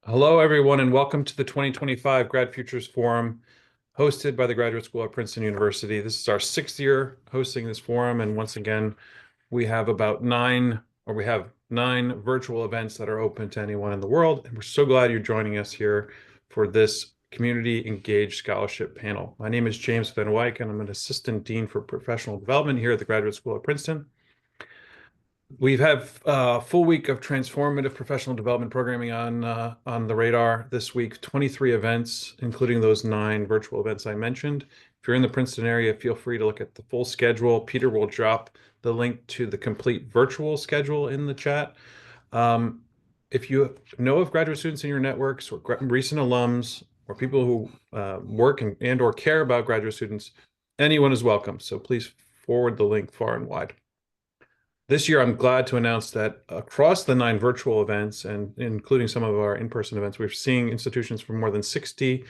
Hello, everyone, and welcome to the 2025 GradFUTURES Forum, hosted by the Graduate School at Princeton University. This is our 6th year hosting this forum, and once again, we have nine virtual events that are open to anyone in the world, and we're so glad you're joining us here for this Community Engaged Scholarship panel. My name is James Van Wyk, and I'm an Assistant Dean for Professional Development here at the Graduate School at Princeton. We have a full week of transformative professional development programming on the radar this week, 23 events, including those 9 virtual events I mentioned. If you're in the Princeton area, feel free to look at the full schedule. Peter will drop the link to the complete virtual schedule in the chat. If you know of graduate students in your networks or recent alums or people who work and or care about graduate students, anyone is welcome. So please forward the link far and wide. This year, I'm glad to announce that across the 9 virtual events, and including some of our in-person events, we're seeing institutions from more than 60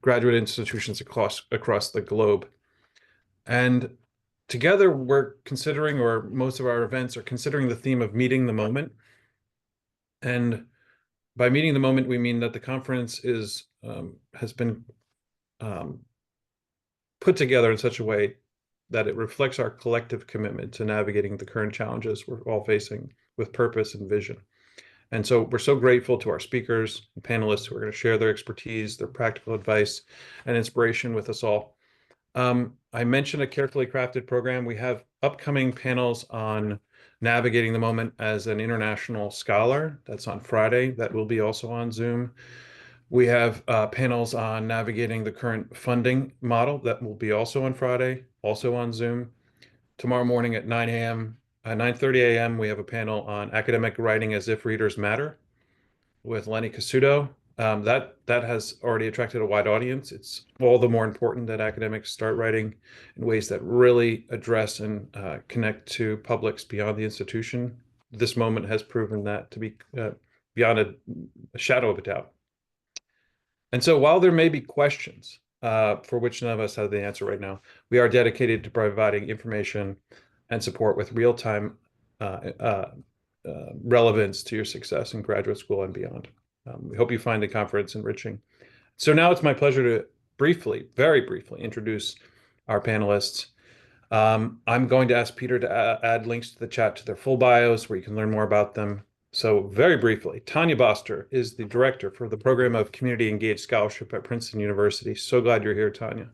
graduate institutions across the globe. And together, we're considering, or most of our events are considering, the theme of meeting the moment. And by meeting the moment, we mean that the conference has been put together in such a way that it reflects our collective commitment to navigating the current challenges we're all facing with purpose and vision. And so we're so grateful to our speakers and panelists who are going to share their expertise, their practical advice, and inspiration with us all. I mentioned a carefully crafted program. We have upcoming panels on navigating the moment as an international scholar. That's on Friday. That will be also on Zoom. We have panels on navigating the current funding model that will be also on Friday, also on Zoom. Tomorrow morning at 9:30 a.m., we have a panel on academic writing as if readers matter with Lenny Casuto. That has already attracted a wide audience. It's all the more important that academics start writing in ways that really address and connect to publics beyond the institution. This moment has proven that to be beyond a shadow of a doubt. And so while there may be questions for which none of us have the answer right now, we are dedicated to providing information and support with real-time relevance to your success in graduate school and beyond. We hope you find the conference enriching. So now it's my pleasure to very briefly introduce our panelists. I'm going to ask Peter to add links to the chat to their full bios where you can learn more about them. So very briefly, Tania Boster is the director for the program of Community Engaged Scholarship at Princeton University. So glad you're here, Tania.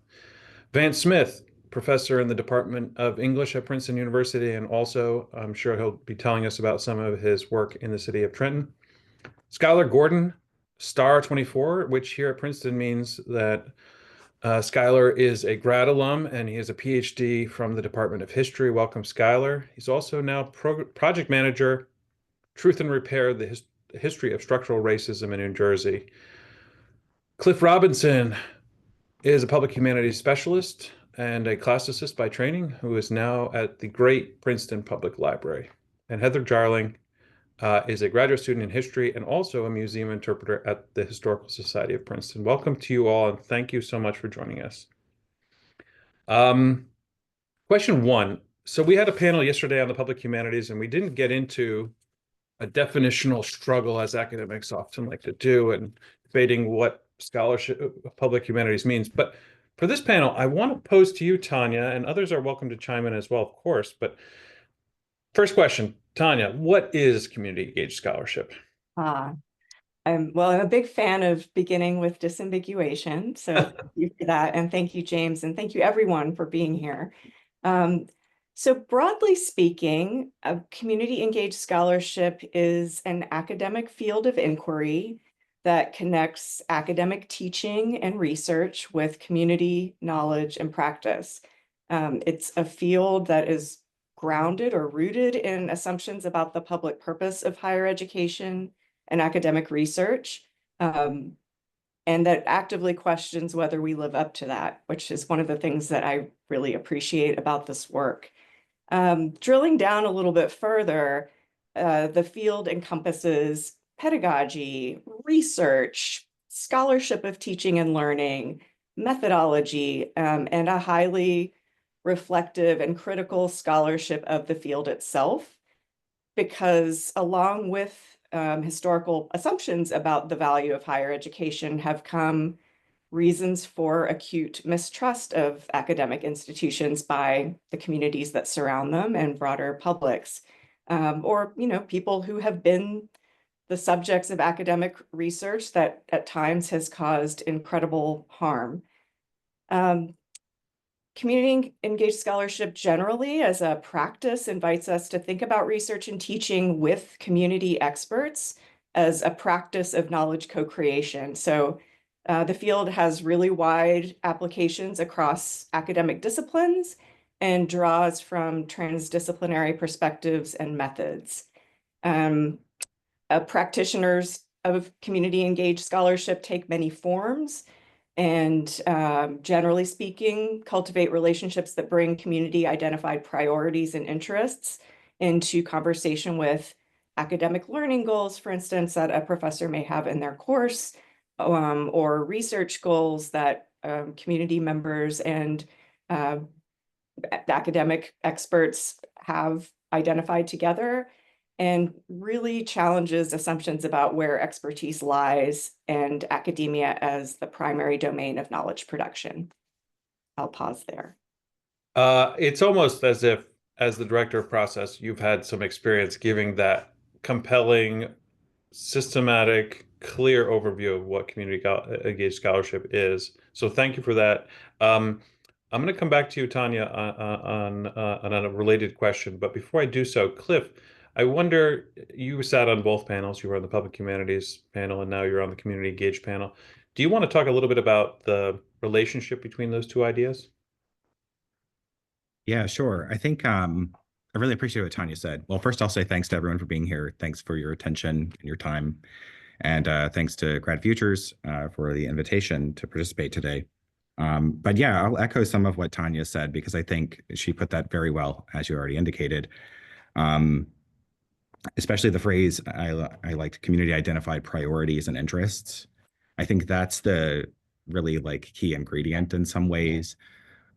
Vance Smith, professor in the Department of English at Princeton University, and also I'm sure he'll be telling us about some of his work in the city of Trenton. Skylar Gordon, Star 24, which here at Princeton means that Skylar is a grad alum, and he is a Ph.D. from the Department of History. Welcome, Skylar. He's also now project manager, Truth and Repair, the History of Structural Racism in New Jersey. Cliff Robinson is a public humanities specialist and a classicist by training, who is now at the great Princeton Public Library. And Heather Jahrling is a graduate student in history and also a museum interpreter at the Historical Society of Princeton. Welcome to you all, and thank you so much for joining us. Question 1. So we had a panel yesterday on the public humanities, and we didn't get into a definitional struggle, as academics often like to do, and debating what scholarship public humanities means. But for this panel, I want to pose to you, Tania, and others are welcome to chime in as well, of course. But first question, Tania, what is community engaged scholarship? I'm a big fan of beginning with disambiguation. So thank you for that. And thank you, James. And thank you, everyone, for being here. So broadly speaking, a community engaged scholarship is an academic field of inquiry that connects academic teaching and research with community knowledge and practice. It's a field that is grounded or rooted in assumptions about the public purpose of higher education and academic research, and that actively questions whether we live up to that, which is one of the things that I really appreciate about this work. Drilling down a little bit further, the field encompasses pedagogy, research, scholarship of teaching and learning, methodology, and a highly reflective and critical scholarship of the field itself, because along with historical assumptions about the value of higher education have come reasons for acute mistrust of academic institutions by the communities that surround them and broader publics, or people who have been the subjects of academic research that at times has caused incredible harm. Community engaged scholarship generally as a practice invites us to think about research and teaching with community experts as a practice of knowledge co-creation. So the field has really wide applications across academic disciplines and draws from transdisciplinary perspectives and methods. Practitioners of community engaged scholarship take many forms and generally speaking, cultivate relationships that bring community identified priorities and interests into conversation with academic learning goals, for instance, that a professor may have in their course, or research goals that community members and academic experts have identified together, and really challenges assumptions about where expertise lies and academia as the primary domain of knowledge production. I'll pause there. It's almost as if, as the director of process, you've had some experience giving that compelling, systematic, clear overview of what community engaged scholarship is. So thank you for that. I'm going to come back to you, Tania, on a related question. But before I do so, Cliff, I wonder, you sat on both panels. You were on the public humanities panel, and now you're on the community engaged panel. Do you want to talk a little bit about the relationship between those two ideas? Yeah, sure. I think I really appreciate what Tania said. Well, first I'll say thanks to everyone for being here. Thanks for your attention and your time. And thanks to GradFUTURES for the invitation to participate today. But yeah, I'll echo some of what Tania said because I think she put that very well, as you already indicated. Especially the phrase I liked, community identified priorities and interests. I think that's the really like key ingredient in some ways.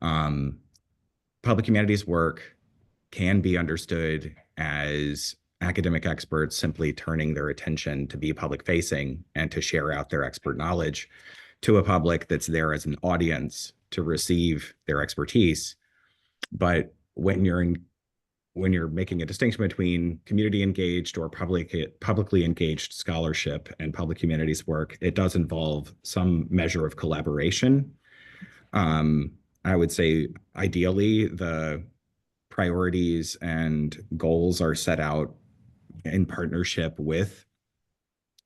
Public humanities work can be understood as academic experts simply turning their attention to be public facing and to share out their expert knowledge to a public that's there as an audience to receive their expertise. But when you're making a distinction between community engaged or publicly engaged scholarship and public humanities work, it does involve some measure of collaboration. I would say ideally the priorities and goals are set out in partnership with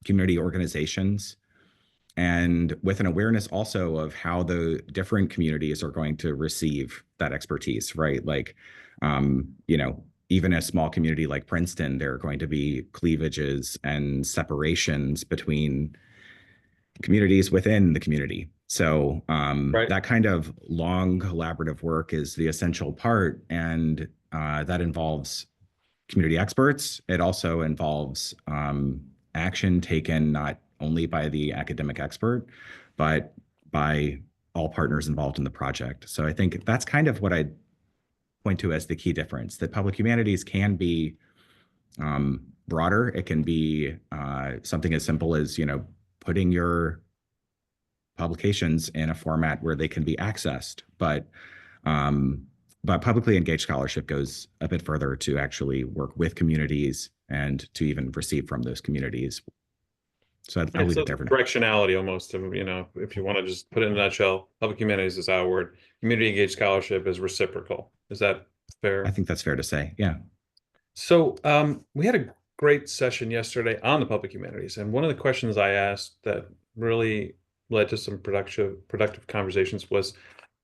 community organizations and with an awareness also of how the different communities are going to receive that expertise, right? Like, even a small community like Princeton, there are going to be cleavages and separations between communities within the community. So Right. that kind of long collaborative work is the essential part, and that involves community experts. It also involves action taken not only by the academic expert, but by all partners involved in the project. So I think that's kind of what I point to as the key difference, that public humanities can be broader. It can be something as simple as, putting your publications in a format where they can be accessed. But publicly engaged scholarship goes a bit further to actually work with communities and to even receive from those communities. So I'll leave it there for now. Directionality almost, if you want to just put it in a nutshell, public humanities is our word. Community engaged scholarship is reciprocal. Is that fair? I think that's fair to say. Yeah. So we had a great session yesterday on the public humanities. And one of the questions I asked that really led to some productive conversations was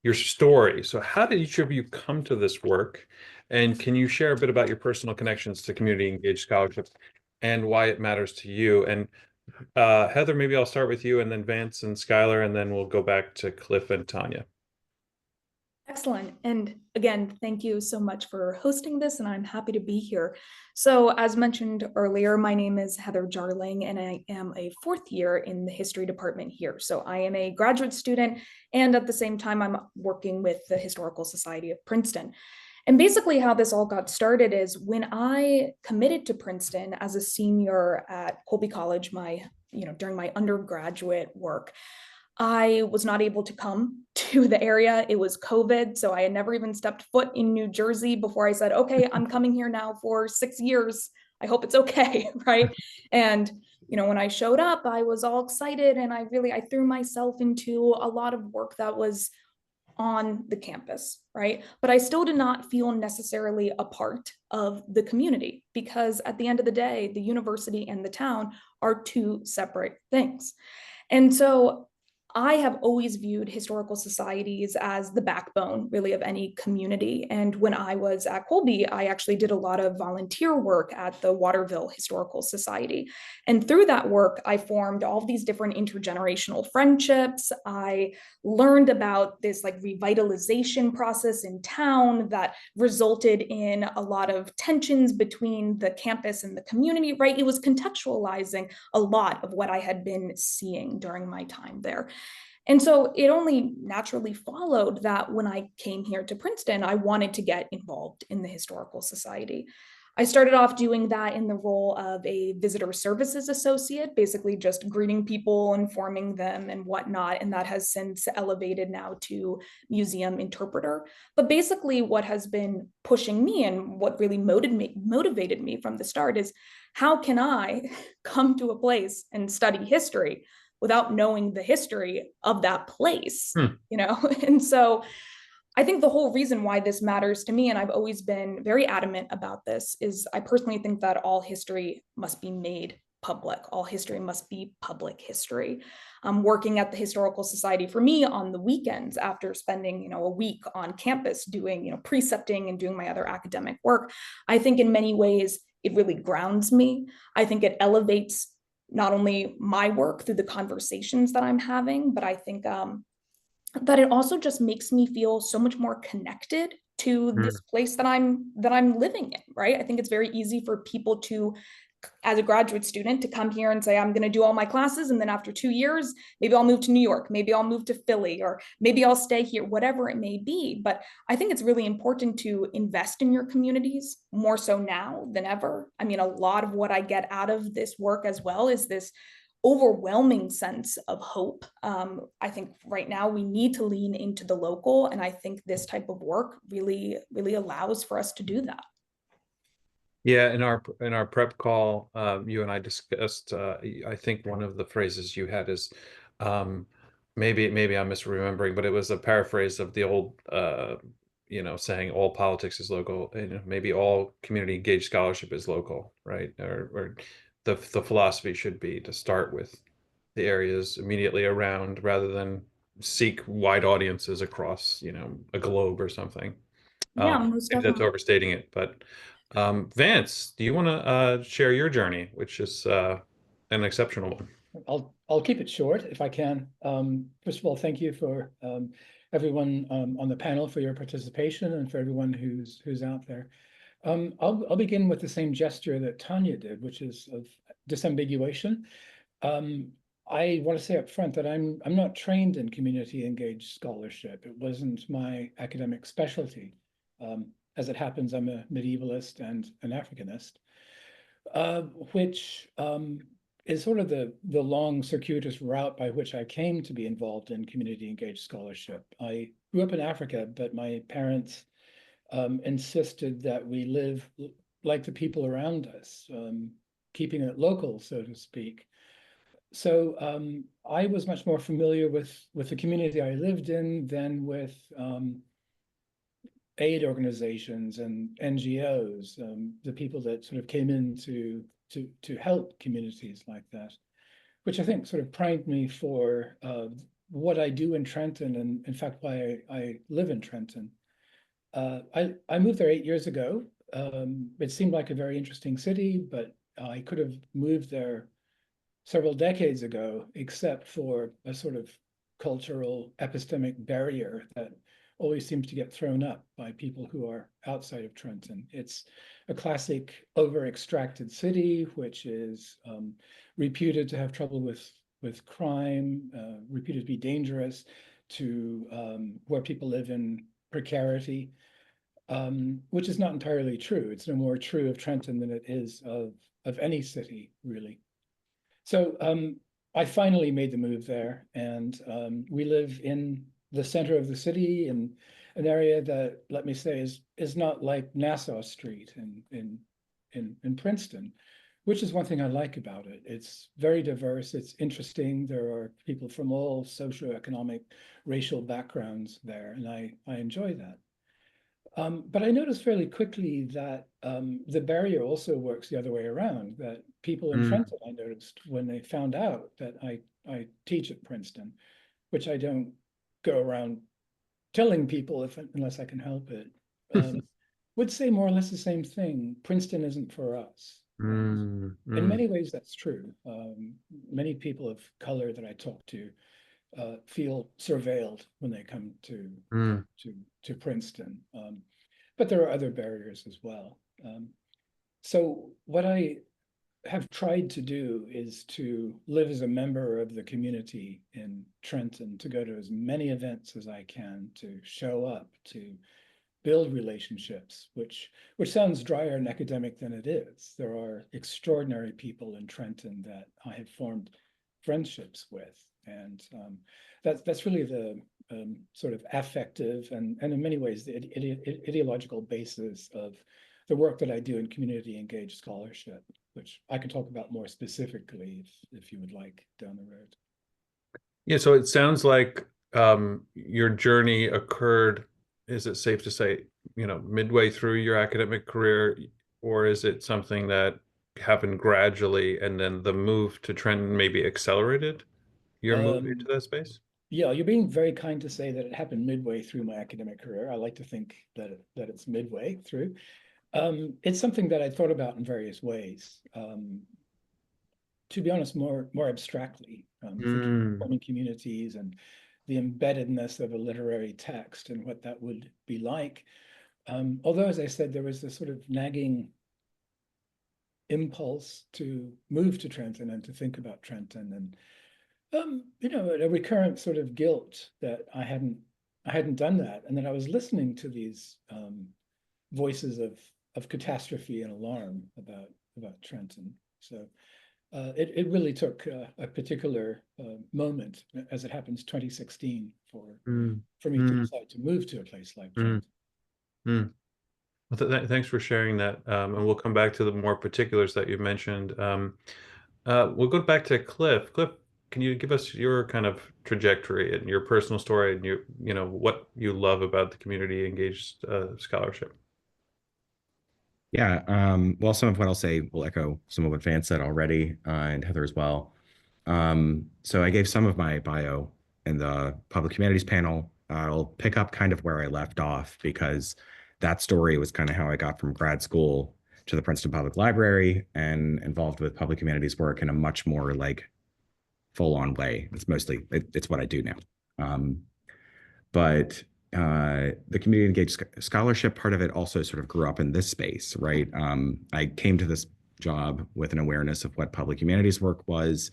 your story. So how did each of you come to this work? And can you share a bit about your personal connections to community engaged scholarship and why it matters to you? And Heather, maybe I'll start with you, and then Vance and Skylar, and then we'll go back to Cliff and Tania. Excellent. And again, thank you so much for hosting this, and I'm happy to be here. So as mentioned earlier, my name is Heather Jahrling, and I am a fourth year in the history department here. So I am a graduate student, and at the same time, I'm working with the Historical Society of Princeton. And basically how this all got started is when I committed to Princeton as a senior at Colby College, during my undergraduate work, I was not able to come to the area. It was COVID, so I had never even stepped foot in New Jersey before I said, okay, I'm coming here now for 6 years. I hope it's okay, right? And when I showed up, I was all excited, and I threw myself into a lot of work that was on the campus, right? But I still did not feel necessarily a part of the community, because at the end of the day, the university and the town are two separate things. And so I have always viewed historical societies as the backbone, really, of any community. And when I was at Colby, I actually did a lot of volunteer work at the Waterville Historical Society. And through that work, I formed all of these different intergenerational friendships. I learned about this revitalization process in town that resulted in a lot of tensions between the campus and the community, right? It was contextualizing a lot of what I had been seeing during my time there. And so it only naturally followed that when I came here to Princeton, I wanted to get involved in the Historical Society. I started off doing that in the role of a visitor services associate, basically just greeting people, informing them and whatnot. And that has since elevated now to museum interpreter. But basically what has been pushing me and what really motivated me from the start is, how can I come to a place and study history without knowing the history of that place, And so I think the whole reason why this matters to me, and I've always been very adamant about this, is I personally think that all history must be made public. All history must be public history. Working at the Historical Society for me on the weekends after spending, a week on campus doing, precepting and doing my other academic work, I think in many ways it really grounds me. I think it elevates not only my work through the conversations that I'm having, but I think that it also just makes me feel so much more connected to this place that I'm living in, right? I think it's very easy for people to, as a graduate student, to come here and say, I'm going to do all my classes, and then after 2 years, maybe I'll move to New York, maybe I'll move to Philly, or maybe I'll stay here, whatever it may be. But I think it's really important to invest in your communities more so now than ever. I mean, a lot of what I get out of this work as well is this overwhelming sense of hope. I think right now we need to lean into the local, and I think this type of work really allows for us to do that. Yeah, in our prep call, you and I discussed. I think one of the phrases you had is, maybe I'm misremembering, but it was a paraphrase of the old, saying all politics is local, and maybe all community engaged scholarship is local, right? Or the philosophy should be to start with the areas immediately around, rather than seek wide audiences across, a globe or something. Yeah, most Maybe that's overstating it, but Vance, do you want to share your journey, which is an exceptional one? I'll keep it short if I can. First of all, thank you for everyone on the panel for your participation, and for everyone who's out there. I'll begin with the same gesture that Tania did, which is of disambiguation. I want to say up front that I'm not trained in community engaged scholarship. It wasn't my academic specialty. As it happens, I'm a medievalist and an Africanist, which is sort of the long circuitous route by which I came to be involved in community engaged scholarship. I grew up in Africa, but my parents insisted that we live like the people around us, keeping it local, so to speak. So I was much more familiar with the community I lived in than with aid organizations and NGOs, the people that sort of came in to help communities like that, which I think sort of primed me for what I do in Trenton, and in fact why I live in Trenton. I moved there 8 years ago. It seemed like a very interesting city, but I could have moved there several decades ago, except for a sort of cultural epistemic barrier that always seems to get thrown up by people who are outside of Trenton. It's a classic over-extracted city, which is reputed to have trouble with crime, reputed to be dangerous, to where people live in precarity. which is not entirely true. It's no more true of Trenton than it is of any city, really. So I finally made the move there, and we live in the center of the city in an area that, let me say, is not like Nassau Street in Princeton, which is one thing I like about it. It's very diverse. It's interesting. There are people from all socioeconomic, racial backgrounds there, and I enjoy that. But I noticed fairly quickly that the barrier also works the other way around, that people in Trenton, I noticed when they found out that I teach at Princeton, which I don't go around telling people unless I can help it, would say more or less the same thing. Princeton isn't for us. In many ways, that's true. Many people of color that I talk to feel surveilled when they come to Princeton. But there are other barriers as well. So what I have tried to do is to live as a member of the community in Trenton, to go to as many events as I can, to show up, to build relationships, which sounds drier and academic than it is. There are extraordinary people in Trenton that I have formed friendships with. And that's really the sort of affective and in many ways the ideological basis of the work that I do in community engaged scholarship, which I can talk about more specifically if you would like down the road. Yeah, so it sounds like your journey occurred, is it safe to say, midway through your academic career, or is it something that happened gradually and then the move to Trenton maybe accelerated your move into that space? Yeah, you're being very kind to say that it happened midway through my academic career. I like to think that it's midway through. It's something that I thought about in various ways. To be honest, more abstractly, forming communities and the embeddedness of a literary text and what that would be like. Although, as I said, there was this sort of nagging impulse to move to Trenton and to think about Trenton, and a recurrent sort of guilt that I hadn't done that, and that I was listening to these voices of catastrophe and alarm about Trenton. So it really took a particular moment, as it happens, 2016, for me to decide to move to a place like Trenton. Well, thanks for sharing that, and we'll come back to the more particulars that you mentioned. We'll go back to Cliff. Cliff, can you give us your kind of trajectory and your personal story and what you love about the community engaged scholarship? Yeah, well, some of what I'll say will echo some of what Vance said already, and Heather as well. So I gave some of my bio in the public humanities panel. I'll pick up kind of where I left off, because that story was kind of how I got from grad school to the Princeton Public Library and involved with public humanities work in a much more full-on way. It's what I do now. But the community engaged scholarship part of it also sort of grew up in this space, right? I came to this job with an awareness of what public humanities work was,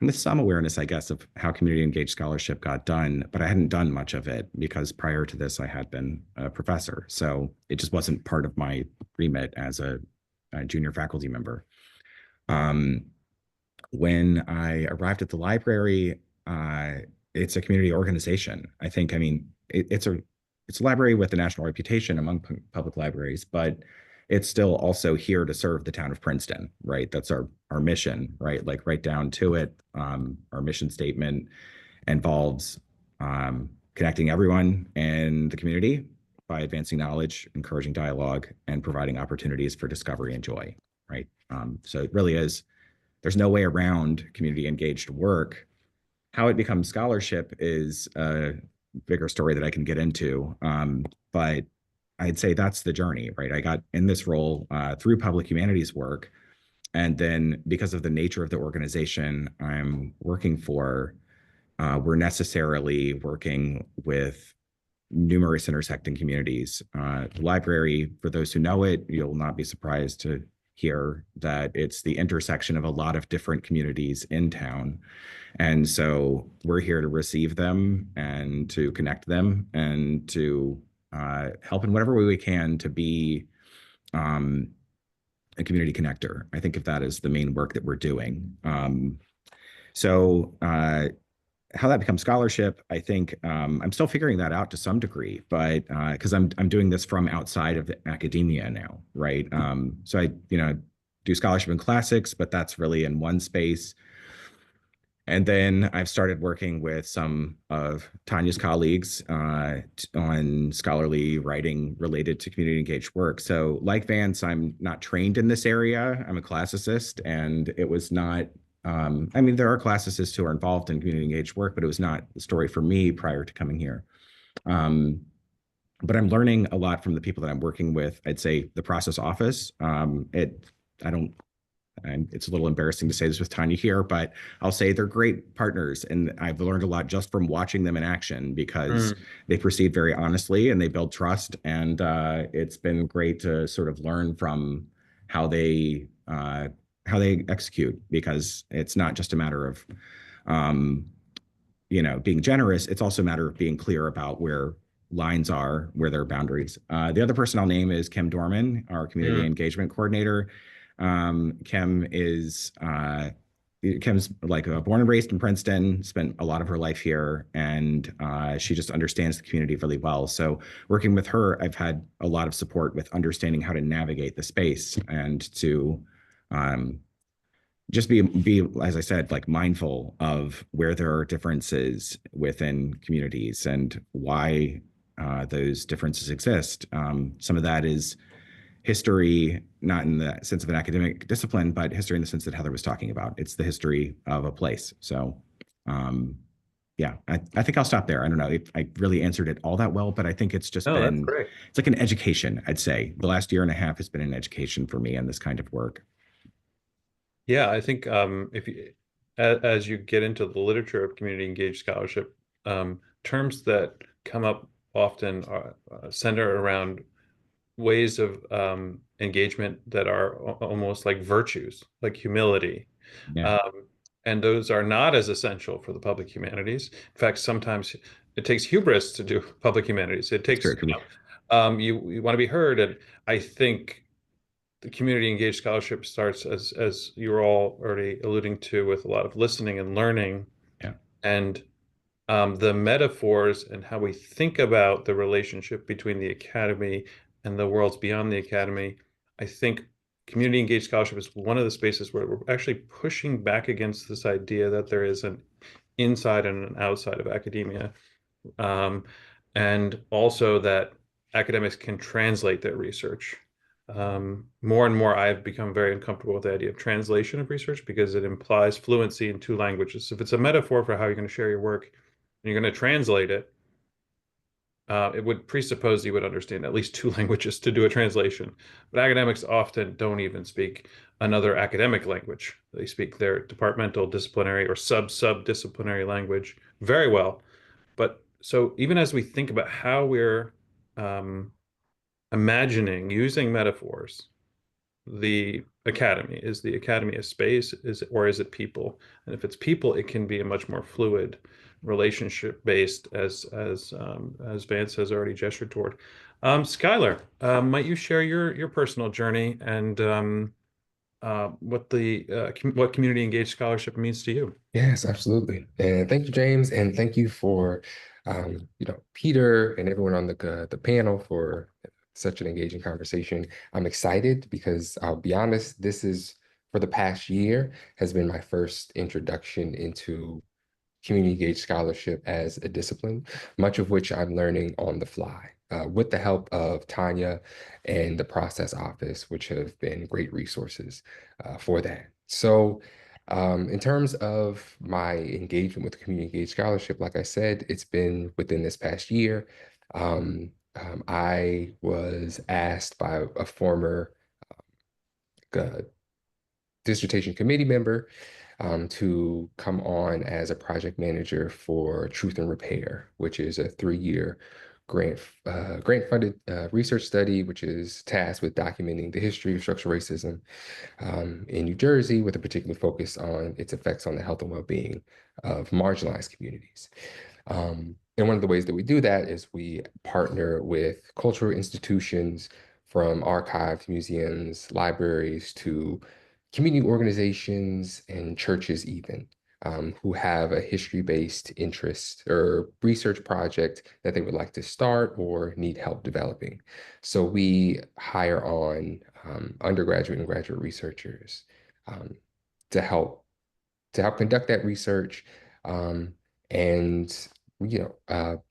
and with some awareness, I guess, of how community engaged scholarship got done, but I hadn't done much of it because prior to this, I had been a professor. So it just wasn't part of my remit as a junior faculty member. When I arrived at the library, it's a community organization. It's a library with a national reputation among public libraries, but it's still also here to serve the town of Princeton, right? That's our mission, right? Right down to it. Our mission statement involves connecting everyone in the community by advancing knowledge, encouraging dialogue, and providing opportunities for discovery and joy, right? So it really is, there's no way around community engaged work. How it becomes scholarship is a bigger story that I can get into, but I'd say that's the journey, right? I got in this role through public humanities work, and then because of the nature of the organization I'm working for, we're necessarily working with numerous intersecting communities. The library, for those who know it, you'll not be surprised to hear that it's the intersection of a lot of different communities in town. And so we're here to receive them and to connect them and to help in whatever way we can to be a community connector. I think if that is the main work that we're doing. How that becomes scholarship, I think I'm still figuring that out to some degree, but because I'm doing this from outside of academia now, right? So I do scholarship in classics, but that's really in one space. And then I've started working with some of Tania's colleagues on scholarly writing related to community engaged work. So like Vance, I'm not trained in this area. I'm a classicist, and it was not, I mean, there are classicists who are involved in community engaged work, but it was not the story for me prior to coming here. But I'm learning a lot from the people that I'm working with. I'd say the process office, it's a little embarrassing to say this with Tania here, but I'll say they're great partners. And I've learned a lot just from watching them in action, because they proceed very honestly and they build trust. And it's been great to sort of learn from how they execute, because it's not just a matter of, being generous. It's also a matter of being clear about where lines are, where there are boundaries. The other person I'll name is Kim Dorman, our community engagement coordinator. Kim's like born and raised in Princeton, spent a lot of her life here, and she just understands the community really well. So working with her, I've had a lot of support with understanding how to navigate the space and to just be, as I said, like mindful of where there are differences within communities and why those differences exist. Some of that is history, not in the sense of an academic discipline, but history in the sense that Heather was talking about. It's the history of a place. So yeah, I think I'll stop there. I don't know if I really answered it all that well, but I think it's just been, it's like an education, I'd say. The last year and a half has been an education for me on this kind of work. Yeah, I think if you, as you get into the literature of community engaged scholarship, terms that come up often are center around ways of engagement that are almost like virtues, like humility. Yeah. And those are not as essential for the public humanities. In fact, sometimes it takes hubris to do public humanities. It takes, you want to be heard. And I think the community engaged scholarship starts, as you were all already alluding to, with a lot of listening and learning. Yeah. And the metaphors and how we think about the relationship between the academy and the worlds beyond the academy. I think community engaged scholarship is one of the spaces where we're actually pushing back against this idea that there is an inside and an outside of academia. And also that academics can translate their research. More and more, I've become very uncomfortable with the idea of translation of research, because it implies fluency in two languages. If it's a metaphor for how you're going to share your work and you're going to translate it, it would presuppose you would understand at least two languages to do a translation. But academics often don't even speak another academic language. They speak their departmental, disciplinary, or sub-disciplinary language very well. But so even as we think about how we're imagining using metaphors, the academy, is the academy a space, or is it people? And if it's people, it can be a much more fluid relationship based, as Vance has already gestured toward. Skylar, might you share your personal journey and what community engaged scholarship means to you? Yes, absolutely. And thank you, James, and thank you for Peter and everyone on the panel for such an engaging conversation. I'm excited because I'll be honest, this is, for the past year, has been my first introduction into community engaged scholarship as a discipline, much of which I'm learning on the fly with the help of Tania and the process office, which have been great resources for that. So in terms of my engagement with the community engaged scholarship, like I said, it's been within this past year. I was asked by a former dissertation committee member to come on as a project manager for Truth and Repair, which is a 3-year grant-funded research study, which is tasked with documenting the history of structural racism in New Jersey, with a particular focus on its effects on the health and well-being of marginalized communities. And one of the ways that we do that is we partner with cultural institutions, from archives, museums, libraries, to community organizations and churches even, who have a history-based interest or research project that they would like to start or need help developing. So we hire on undergraduate and graduate researchers um, to help conduct that research, and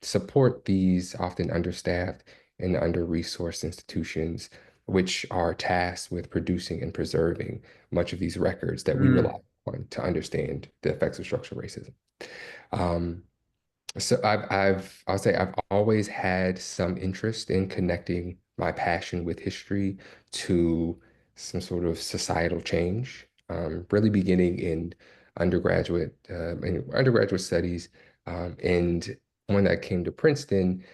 support these often understaffed and under-resourced institutions, which are tasked with producing and preserving much of these records that we rely on to understand the effects of structural racism. So I'll say I've always had some interest in connecting my passion with history to some sort of societal change, really beginning in undergraduate studies. And when I came to Princeton,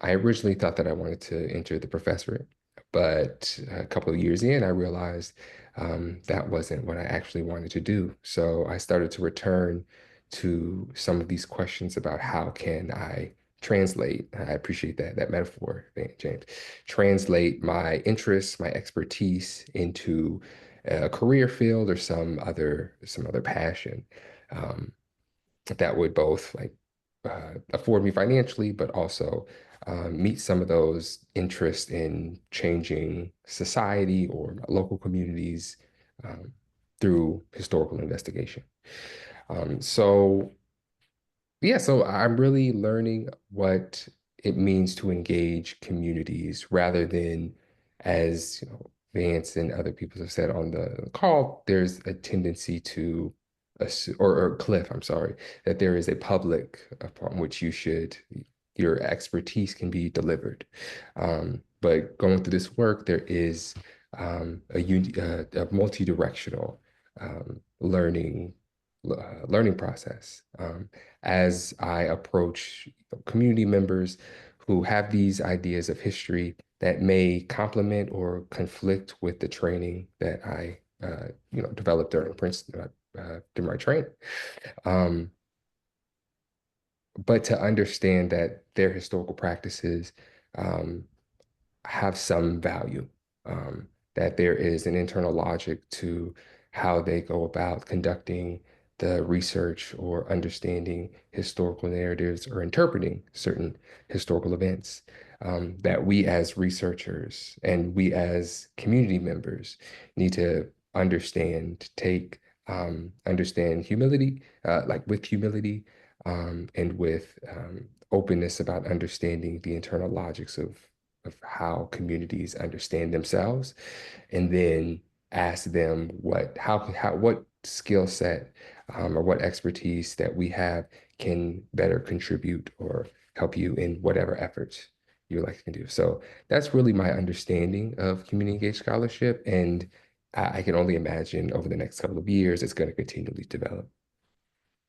I originally thought that I wanted to enter the professorate, but a couple of years in, I realized that wasn't what I actually wanted to do. So I started to return to some of these questions about how can I translate. I appreciate that metaphor, James. Translate my interests, my expertise into a career field or some other passion, that would both afford me financially, but also meet some of those interests in changing society or local communities, through historical investigation. So yeah, so I'm really learning what it means to engage communities rather than, as Vance and other people have said on the call, there's a tendency to or Cliff, I'm sorry, that there is a public upon which your expertise can be delivered. But going through this work, there is a multi-directional learning process, as I approach community members who have these ideas of history that may complement or conflict with the training that I developed during Princeton, through my training. But to understand that their historical practices have some value, that there is an internal logic to how they go about conducting the research or understanding historical narratives or interpreting certain historical events, that we as researchers and we as community members need to understand, understand humility, with humility, and with openness about understanding the internal logics of how communities understand themselves, and then ask them what skill set, or what expertise that we have can better contribute or help you in whatever efforts you would like to do. So that's really my understanding of community engaged scholarship, and I can only imagine over the next couple of years it's going to continually develop.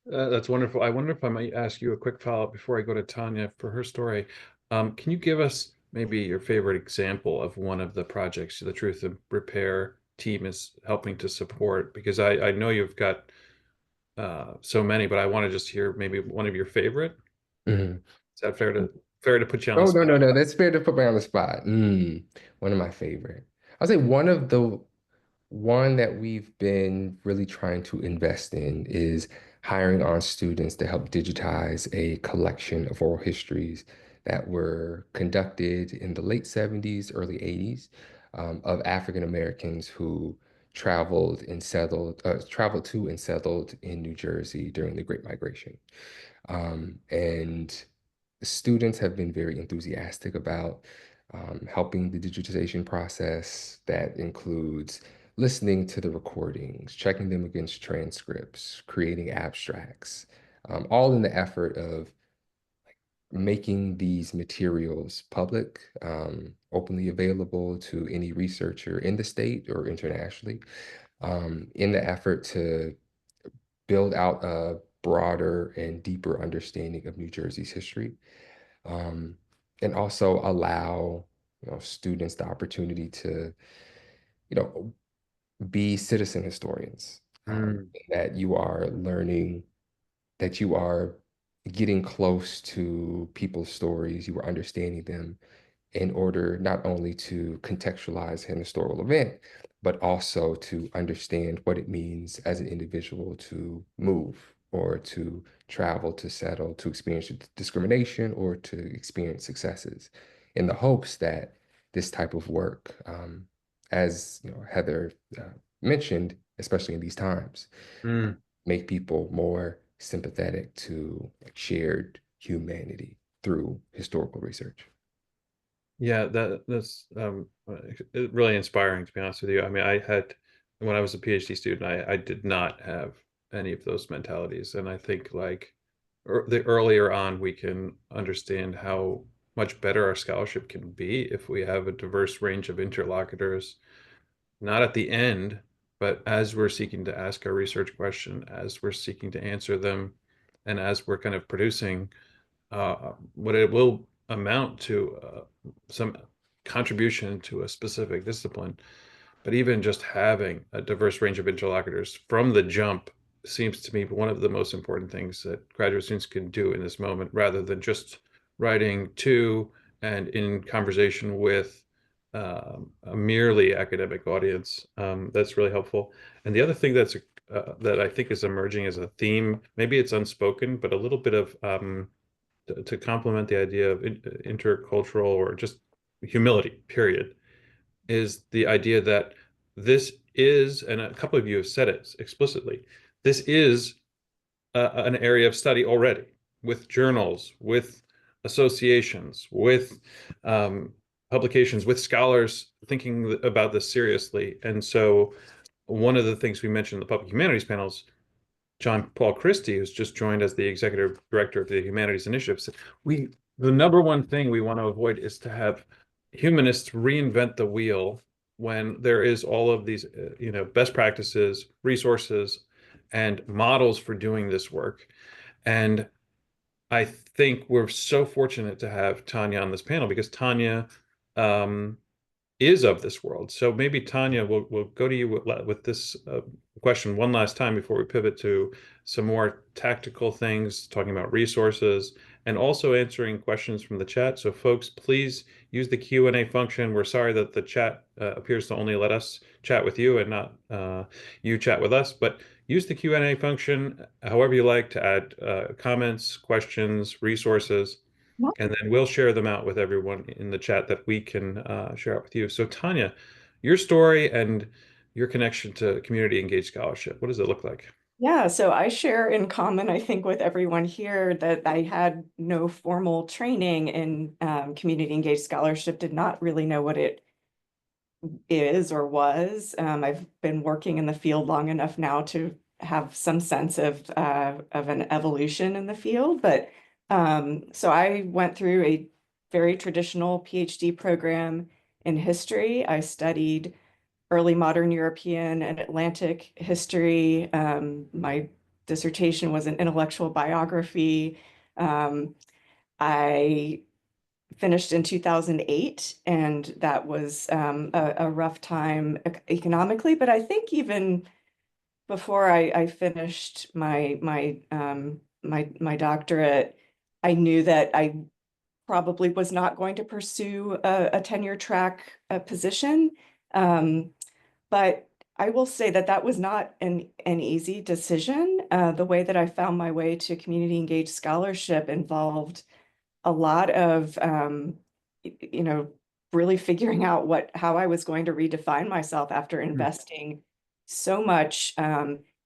That's wonderful. I wonder if I might ask you a quick follow-up before I go to Tania for her story. Can you give us maybe your favorite example of one of the projects the Truth and Repair team is helping to support? Because I know you've got so many, but I want to just hear maybe one of your favorite. Mm-hmm. Is that fair to put you on the Oh, spot? no. That's fair to put me on the spot. One of my favorite. I'll say one that we've been really trying to invest in is hiring on students to help digitize a collection of oral histories that were conducted in the late 70s, early 80s, of African Americans who traveled to and settled in New Jersey during the Great Migration. And students have been very enthusiastic about helping the digitization process. That includes listening to the recordings, checking them against transcripts, creating abstracts, all in the effort of making these materials public, openly available to any researcher in the state or internationally, in the effort to build out a broader and deeper understanding of New Jersey's history, and also allow students the opportunity to be citizen historians, that you are learning, that you are getting close to people's stories. You were understanding them in order not only to contextualize an historical event, but also to understand what it means as an individual to move or to travel, to settle, to experience discrimination or to experience successes, in the hopes that this type of work, as Heather mentioned, especially in these times, Mm. make people more sympathetic to shared humanity through historical research. Yeah, that's really inspiring, to be honest with you. I mean, when I was a PhD student, I did not have any of those mentalities. And I think like the earlier on we can understand how much better our scholarship can be if we have a diverse range of interlocutors, not at the end, but as we're seeking to ask our research question, as we're seeking to answer them, and as we're kind of producing what it will amount to some contribution to a specific discipline. But even just having a diverse range of interlocutors from the jump seems to me one of the most important things that graduate students can do in this moment, rather than just writing to and in conversation with a merely academic audience. That's really helpful. And the other thing that I think is emerging as a theme, maybe it's unspoken, but a little bit of to complement the idea of intercultural or just humility, period, is the idea that this is, and a couple of you have said it explicitly, this is an area of study already, with journals, with associations, with publications, with scholars thinking about this seriously. And so one of the things we mentioned in the public humanities panels, John Paul Christie, who's just joined as the executive director of the Humanities Initiative, said, the number one thing we want to avoid is to have humanists reinvent the wheel when there is all of these, best practices, resources, and models for doing this work. And I think we're so fortunate to have Tania on this panel, because Tania is of this world. So maybe Tania, we'll go to you with this question one last time before we pivot to some more tactical things, talking about resources and also answering questions from the chat. So folks, please use the Q&A function. We're sorry that the chat appears to only let us chat with you and not you chat with us, but use the Q&A function however you like to add comments, questions, resources. And then we'll share them out with everyone in the chat that we can share out with you. So Tania, your story and your connection to community engaged scholarship, what does it look like? Yeah, so I share in common, I think, with everyone here that I had no formal training in community engaged scholarship, did not really know what it is or was. I've been working in the field long enough now to have some sense of an evolution in the field. But so I went through a very traditional PhD program in history. I studied early modern European and Atlantic history. My dissertation was an intellectual biography. I finished in 2008, and that was a rough time economically. But I think even before I finished my doctorate, I knew that I probably was not going to pursue a tenure track position. But I will say that that was not an easy decision. The way that I found my way to community engaged scholarship involved a lot of, really figuring out how I was going to redefine myself after investing so much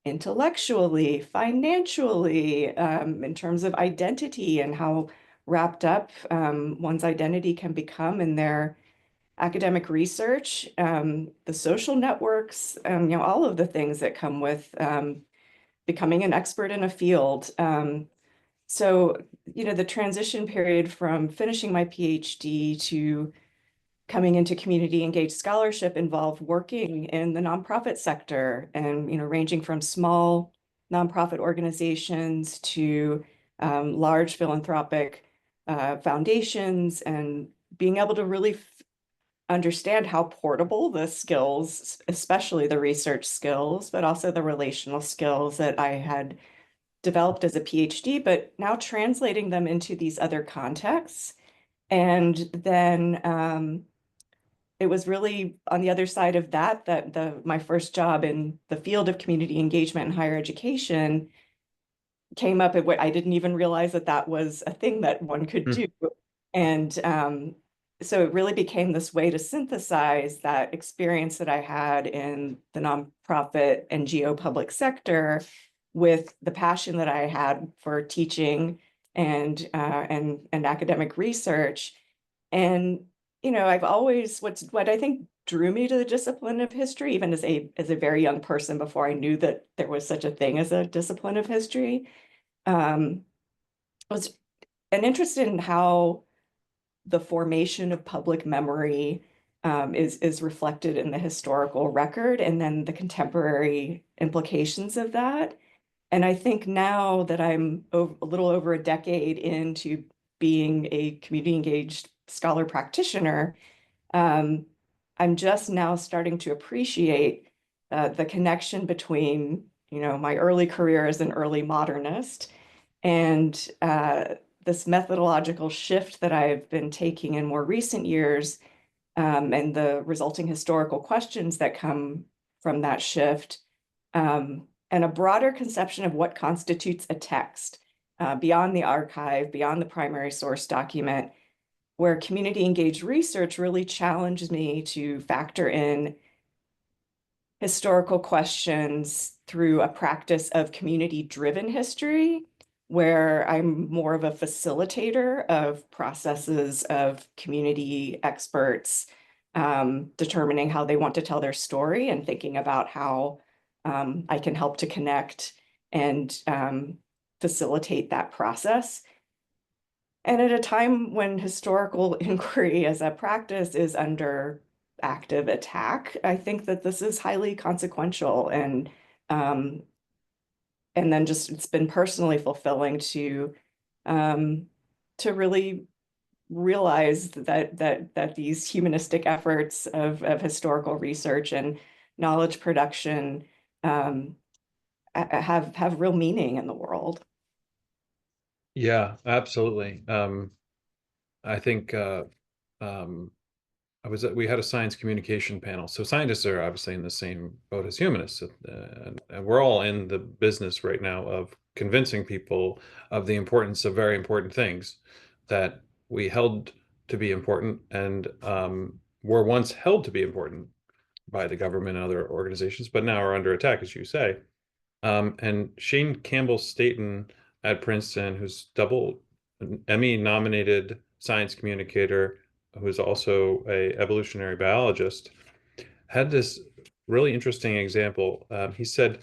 intellectually, financially, in terms of identity and how wrapped up one's identity can become in their academic research, the social networks, all of the things that come with becoming an expert in a field. So, the transition period from finishing my PhD to coming into community engaged scholarship involved working in the nonprofit sector and, ranging from small nonprofit organizations to large philanthropic foundations, and being able to really understand how portable the skills, especially the research skills, but also the relational skills that I had developed as a PhD, but now translating them into these other contexts. And then it was really on the other side of that, my first job in the field of community engagement in higher education came up at what I didn't even realize that was a thing that one could do. And so it really became this way to synthesize that experience that I had in the nonprofit NGO public sector with the passion that I had for teaching and academic research. And I've always what I think drew me to the discipline of history, even as a very young person before I knew that there was such a thing as a discipline of history, was an interest in how the formation of public memory is reflected in the historical record and then the contemporary implications of that. And I think now that I'm a little over a decade into being a community engaged scholar practitioner, I'm just now starting to appreciate the connection between, my early career as an early modernist and this methodological shift that I've been taking in more recent years, and the resulting historical questions that come from that shift, and a broader conception of what constitutes a text beyond the archive, beyond the primary source document, where community engaged research really challenged me to factor in historical questions through a practice of community-driven history, where I'm more of a facilitator of processes of community experts determining how they want to tell their story and thinking about how I can help to connect and facilitate that process. And at a time when historical inquiry as a practice is under active attack, I think that this is highly consequential, and then just it's been personally fulfilling to really realize that these humanistic efforts of historical research and knowledge production have real meaning in the world. Yeah, absolutely. I think we had a science communication panel. So scientists are obviously in the same boat as humanists, and we're all in the business right now of convincing people of the importance of very important things that we held to be important and were once held to be important by the government and other organizations, but now are under attack, as you say. And Shane Campbell-Staton at Princeton, who's double Emmy-nominated science communicator, who's also a evolutionary biologist, had this really interesting example. He said,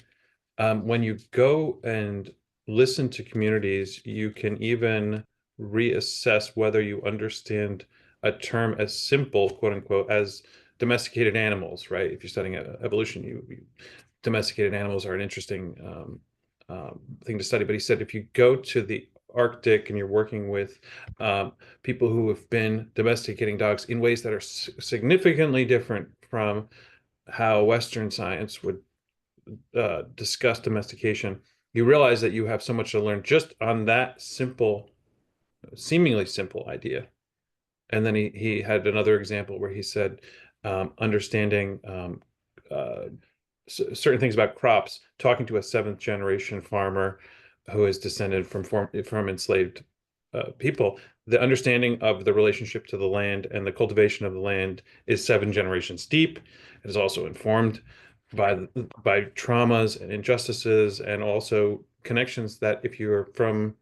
when you go and listen to communities, you can even reassess whether you understand a term as simple, quote unquote, as domesticated animals, right? If you're studying evolution, domesticated animals are an interesting thing to study. But he said, if you go to the Arctic and you're working with people who have been domesticating dogs in ways that are significantly different from how Western science would discuss domestication, you realize that you have so much to learn just on that simple, seemingly simple idea. And then he had another example where he said, understanding certain things about crops, talking to a seventh generation farmer who is descended from enslaved people, the understanding of the relationship to the land and the cultivation of the land is 7 generations deep. It is also informed by traumas and injustices, and also connections that if you're from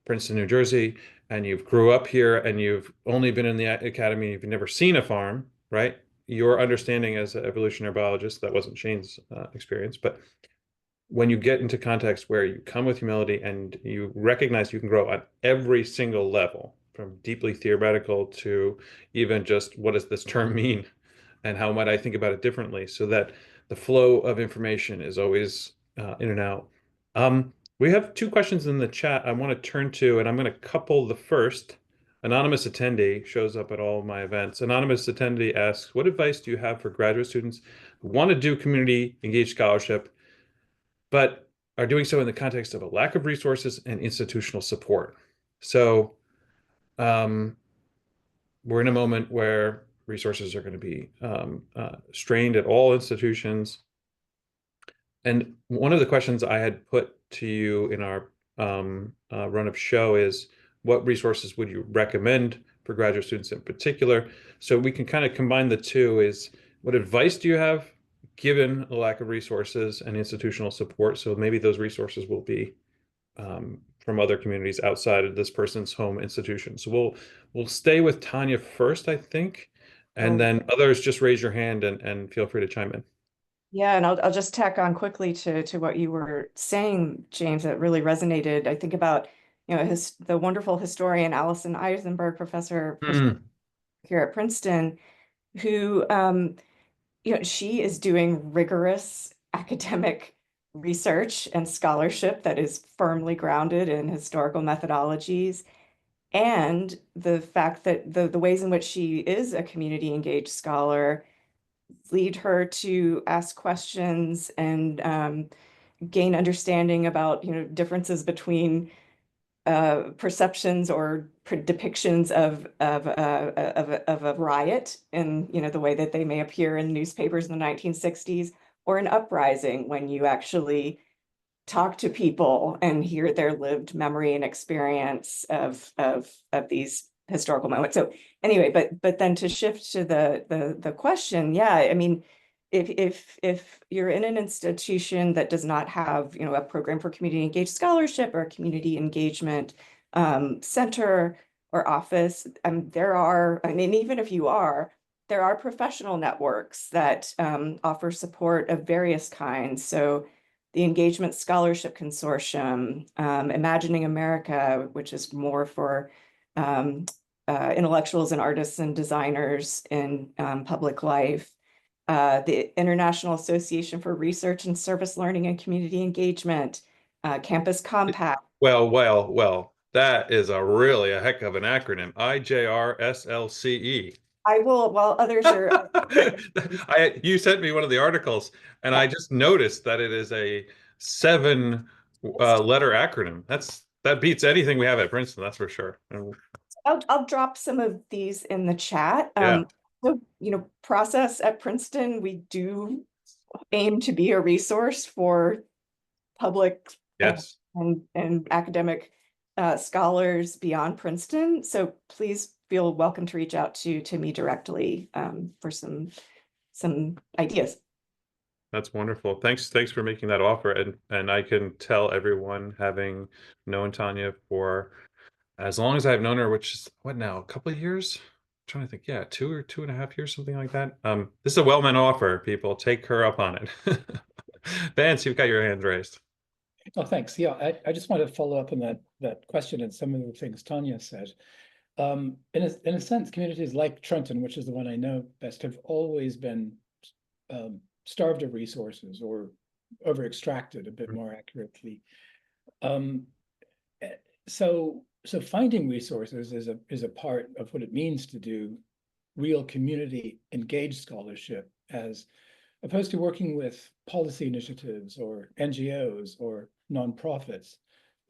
Princeton, New Jersey, and you've grew up here and you've only been in the academy, you've never seen a farm, right? Your understanding as an evolutionary biologist, that wasn't Shane's experience, but when you get into context where you come with humility and you recognize you can grow at every single level, from deeply theoretical to even just what does this term mean and how might I think about it differently, so that the flow of information is always in and out. We have 2 questions in the chat I want to turn to, and I'm going to couple the first. Anonymous attendee shows up at all of my events. Anonymous attendee asks, what advice do you have for graduate students who want to do community engaged scholarship, but are doing so in the context of a lack of resources and institutional support. So we're in a moment where resources are going to be strained at all institutions. And one of the questions I had put to you in our run of show is, what resources would you recommend for graduate students in particular? So we can kind of combine the two. Is what advice do you have given the lack of resources and institutional support? So maybe those resources will be from other communities outside of this person's home institution. So we'll stay with Tania first, I think, and then others just raise your hand and feel free to chime in. Yeah, and I'll just tack on quickly to what you were saying, James, that really resonated. I think about, the wonderful historian Alison Eisenberg, professor here at Princeton, who she is doing rigorous academic research and scholarship that is firmly grounded in historical methodologies. And the fact that the ways in which she is a community engaged scholar lead her to ask questions and gain understanding about differences between perceptions or depictions of a riot in the way that they may appear in newspapers in the 1960s, or an uprising when you actually talk to people and hear their lived memory and experience of these historical moments. So anyway, but then to shift to the question, yeah, I mean, if you're in an institution that does not have a program for community engaged scholarship or a community engagement center or office, there are, I mean, even if you are, there are professional networks that offer support of various kinds. So the Engagement Scholarship Consortium, Imagining America, which is more for intellectuals and artists and designers in public life, the International Association for Research and Service Learning and Community Engagement, Campus Compact. Well, that is really a heck of an acronym, IJRSLCE. I will, while others are. You sent me one of the articles, and I just noticed that it is a 7-letter acronym. That beats anything we have at Princeton, that's for sure. I'll drop some of these in the chat. Yeah. So, process at Princeton, we do aim to be a resource for public Yes. and academic scholars beyond Princeton. So please feel welcome to reach out to me directly for some ideas. That's wonderful. Thanks for making that offer. And I can tell everyone, having known Tania for as long as I've known her, which is what now, a couple of years? I'm trying to think, yeah, 2 or 2.5 years, something like that. This is a well-meant offer, people. Take her up on it. Vance, you've got your hand raised. Oh, thanks. Yeah, I just want to follow up on that question and some of the things Tania said. In a sense, communities like Trenton, which is the one I know best, have always been starved of resources, or over extracted, a bit more accurately. So finding resources is a part of what it means to do real community engaged scholarship, as opposed to working with policy initiatives or NGOs or nonprofits.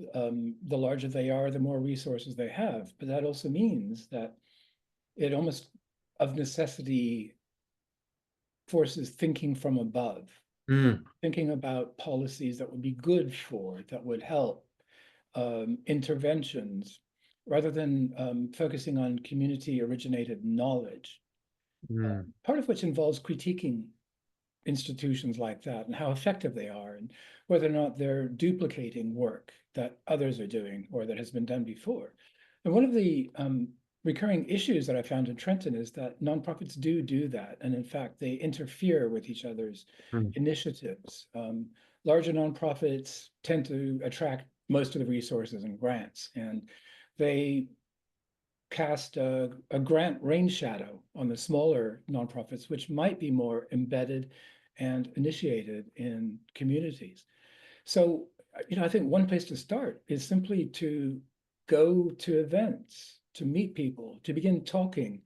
The larger they are, the more resources they have. But that also means that it almost of necessity forces thinking from above, thinking about policies that would be good for, that would help, interventions, rather than focusing on community originated knowledge. Part of which involves critiquing institutions like that and how effective they are, and whether or not they're duplicating work that others are doing or that has been done before. And one of the recurring issues that I found in Trenton is that nonprofits do that. And in fact, they interfere with each other's initiatives. Larger nonprofits tend to attract most of the resources and grants, and they cast a grant rain shadow on the smaller nonprofits, which might be more embedded and initiated in communities. So, I think one place to start is simply to go to events, to meet people, to begin talking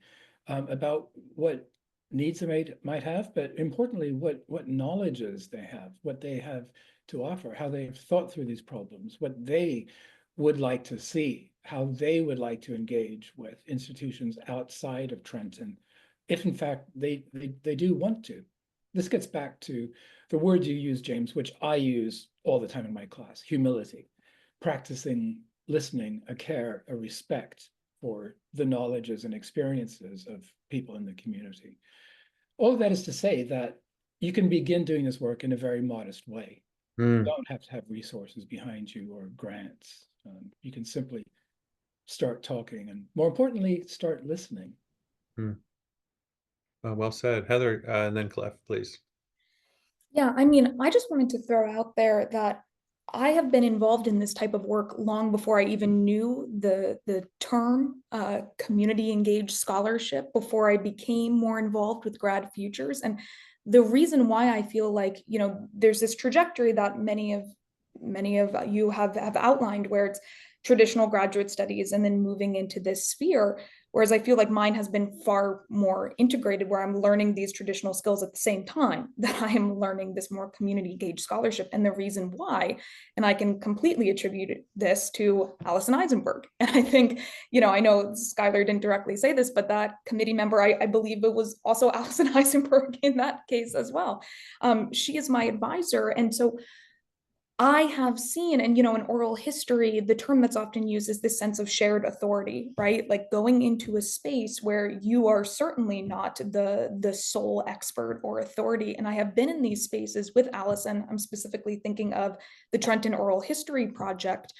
about what needs they might have, but importantly, what knowledges they have, what they have to offer, how they've thought through these problems, what they would like to see, how they would like to engage with institutions outside of Trenton, if in fact they do want to. This gets back to the word you use, James, which I use all the time in my class: humility, practicing listening, a care, a respect for the knowledges and experiences of people in the community. All of that is to say that you can begin doing this work in a very modest way. You don't have to have resources behind you or grants. You can simply start talking and, more importantly, start listening. Well said. Heather, and then Cliff, please. Yeah, I mean, I just wanted to throw out there that I have been involved in this type of work long before I even knew the term community engaged scholarship, before I became more involved with GradFUTURES. And the reason why I feel like, you know, there's this trajectory that many of you have outlined, where it's traditional graduate studies and then moving into this sphere. Whereas I feel like mine has been far more integrated, where I'm learning these traditional skills at the same time that I am learning this more community engaged scholarship. And the reason why, and I can completely attribute this to Allison Eisenberg. And I think, you know, I know Skylar didn't directly say this, but that committee member, I believe it was also Allison Eisenberg in that case as well. She is my advisor. And so I have seen, and you know, in oral history, the term that's often used is this sense of shared authority, right? Like going into a space where you are certainly not the sole expert or authority. And I have been in these spaces with Allison. I'm specifically thinking of the Trenton Oral History Project,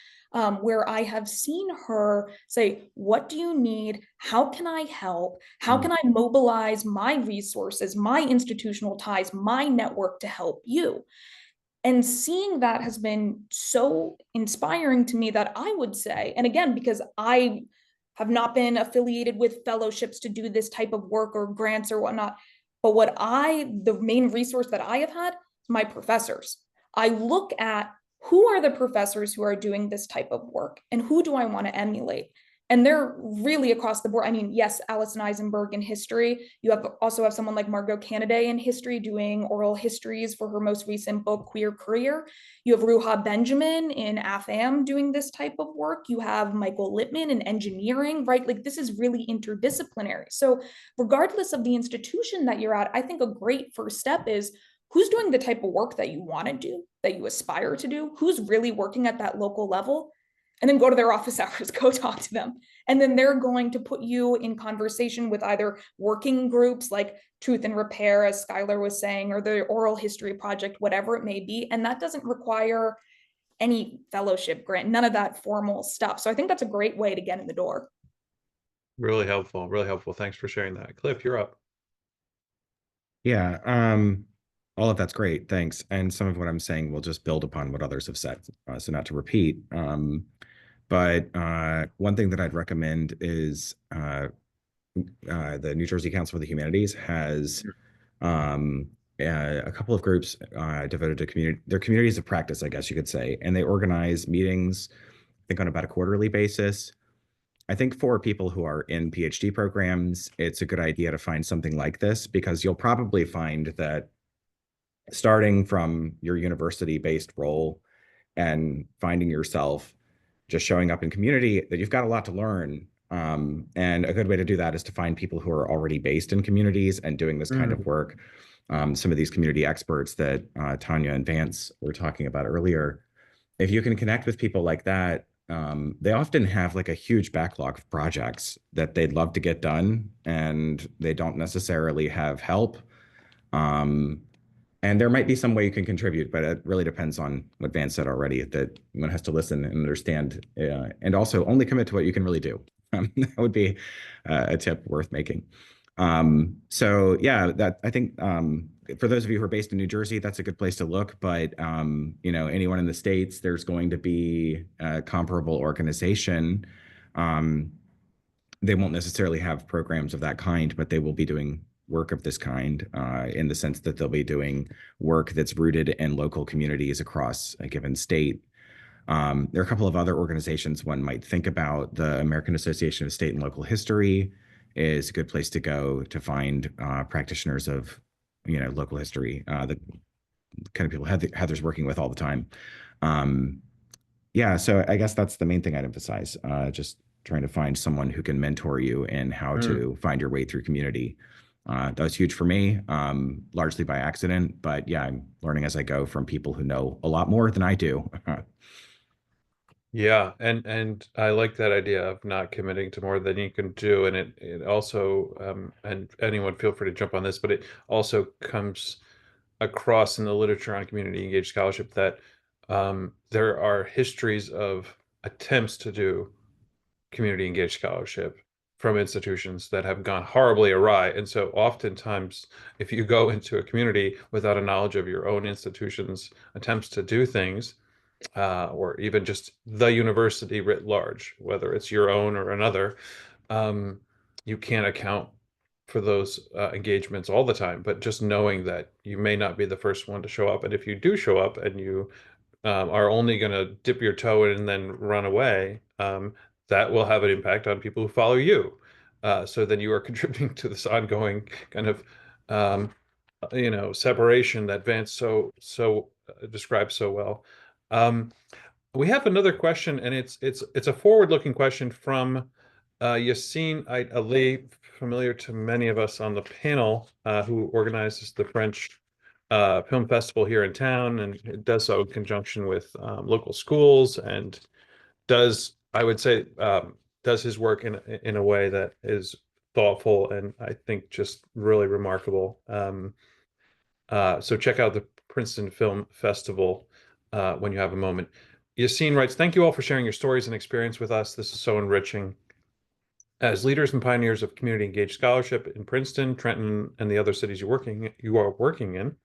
where I have seen her say, what do you need? How can I help? How can I mobilize my resources, my institutional ties, my network to help you? And seeing that has been so inspiring to me that I would say, and again, because I have not been affiliated with fellowships to do this type of work or grants or whatnot, but the main resource that I have had is my professors. I look at who are the professors who are doing this type of work and who do I want to emulate? And they're really across the board. I mean, yes, Allison Eisenberg in history. You also have someone like Margot Canaday in history doing oral histories for her most recent book, Queer Career. You have Ruha Benjamin in AFAM doing this type of work. You have Michael Littman in engineering, right? Like this is really interdisciplinary. So regardless of the institution that you're at, I think a great first step is who's doing the type of work that you want to do, that you aspire to do, who's really working at that local level. And then go to their office hours, go talk to them. And then they're going to put you in conversation with either working groups like Truth and Repair, as Skylar was saying, or the Oral History Project, whatever it may be. And that doesn't require any fellowship grant, none of that formal stuff. So I think that's a great way to get in the door. Really helpful, really helpful. Thanks for sharing that. Cliff, you're up. Yeah, all of that's great, thanks. And some of what I'm saying will just build upon what others have said, so not to repeat. But one thing that I'd recommend is the New Jersey Council for the Humanities has a couple of groups devoted to community. They're communities of practice, I guess you could say, and they organize meetings, I think, on about a quarterly basis. I think for people who are in PhD programs, it's a good idea to find something like this, because you'll probably find that starting from your university-based role and finding yourself just showing up in community, that you've got a lot to learn. And a good way to do that is to find people who are already based in communities and doing this kind of work. Some of these community experts that Tania and Vance were talking about earlier, if you can connect with people like that, they often have like a huge backlog of projects that they'd love to get done, and they don't necessarily have help. And there might be some way you can contribute, but it really depends on what Vance said already, that one has to listen and understand, and also only commit to what you can really do. That would be a tip worth making. So yeah, that I think for those of you who are based in New Jersey, that's a good place to look. But you know, anyone in the States, there's going to be a comparable organization. They won't necessarily have programs of that kind, but they will be doing work of this kind, in the sense that they'll be doing work that's rooted in local communities across a given state. There are a couple of other organizations one might think about. The American Association of State and Local History is a good place to go to find practitioners of, local history, the kind of people Heather's working with all the time. Yeah, so I guess that's the main thing I'd emphasize, just trying to find someone who can mentor you in how to find your way through community. That was huge for me, largely by accident, but yeah, I'm learning as I go from people who know a lot more than I do. Yeah, and I like that idea of not committing to more than you can do, and it also and anyone feel free to jump on this, but it also comes across in the literature on community engaged scholarship that there are histories of attempts to do community engaged scholarship from institutions that have gone horribly awry. And so oftentimes, if you go into a community without a knowledge of your own institution's attempts to do things, or even just the university writ large, whether it's your own or another, you can't account for those engagements all the time. But just knowing that you may not be the first one to show up, and if you do show up and you are only going to dip your toe in and then run away, that will have an impact on people who follow you. So then you are contributing to this ongoing kind of separation that Vance so describes so well. We have another question, and it's a forward-looking question from Yassine Ali, familiar to many of us on the panel, who organizes the French Film Festival here in town, and it does so in conjunction with local schools, and does, I would say, does his work in a way that is thoughtful and I think just really remarkable. So check out the Princeton Film Festival when you have a moment. Yassine writes, "Thank you all for sharing your stories and experience with us. This is so enriching. As leaders and pioneers of community engaged scholarship in Princeton, Trenton, and the other cities you are working in,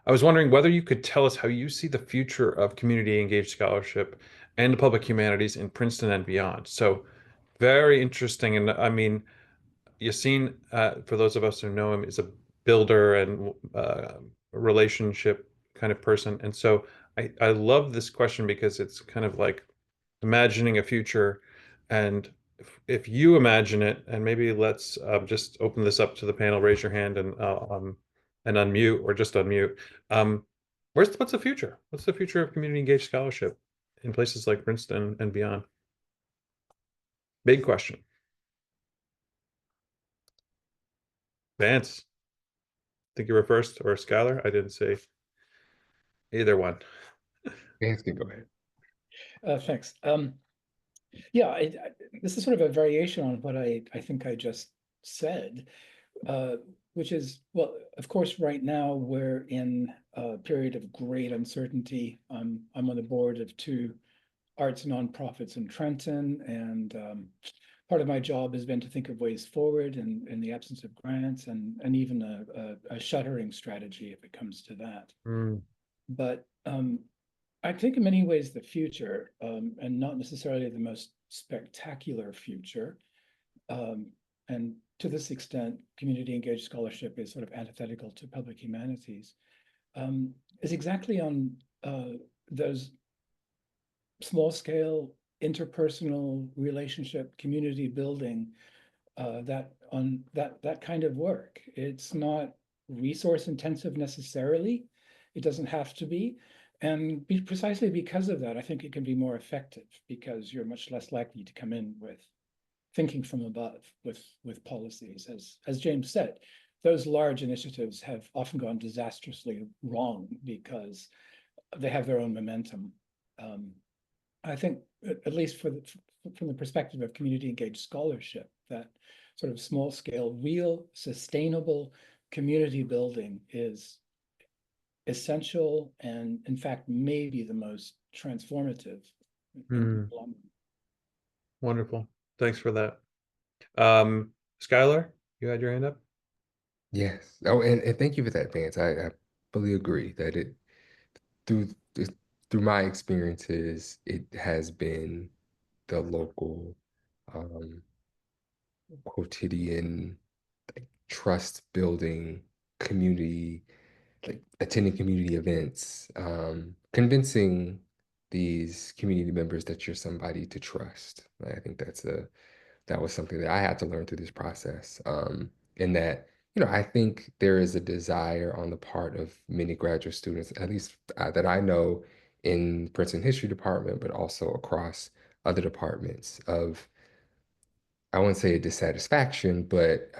I was wondering whether you could tell us how you see the future of community engaged scholarship and the public humanities in Princeton and beyond." So very interesting. And I mean, Yassine, for those of us who know him, is a builder and relationship kind of person. And so I love this question because it's kind of like imagining a future. And if you imagine it, and maybe let's just open this up to the panel, raise your hand and unmute, or just unmute. What's the future? What's the future of community engaged scholarship in places like Princeton and beyond? Big question. Vance, think you were first, or Skylar? I didn't say either one. Vance can go ahead. Thanks. Yeah, this is sort of a variation on what I think I just said, which is, well, of course, right now we're in a period of great uncertainty. I'm on the board of two arts nonprofits in Trenton, and part of my job has been to think of ways forward in the absence of grants, and even a shuttering strategy if it comes to that. But I think in many ways the future, and not necessarily the most spectacular future, and to this extent, community engaged scholarship is sort of antithetical to public humanities, is exactly on those small scale interpersonal relationship community building, that kind of work. It's not resource intensive necessarily. It doesn't have to be. And precisely because of that, I think it can be more effective because you're much less likely to come in with thinking from above with policies. As James said, those large initiatives have often gone disastrously wrong because they have their own momentum. I think, at least from the perspective of community engaged scholarship, that sort of small scale, real, sustainable community building is essential, and in fact, maybe the most transformative. Wonderful. Thanks for that. Skylar, you had your hand up? Yes. Oh, and thank you for that, Vance. I fully agree that through through my experiences, it has been the local quotidian, like, trust building community, like attending community events, convincing these community members that you're somebody to trust. I think that's a that was something that I had to learn through this process. In that, I think there is a desire on the part of many graduate students, at least that I know in Princeton History Department, but also across other departments of, I wouldn't say a dissatisfaction, but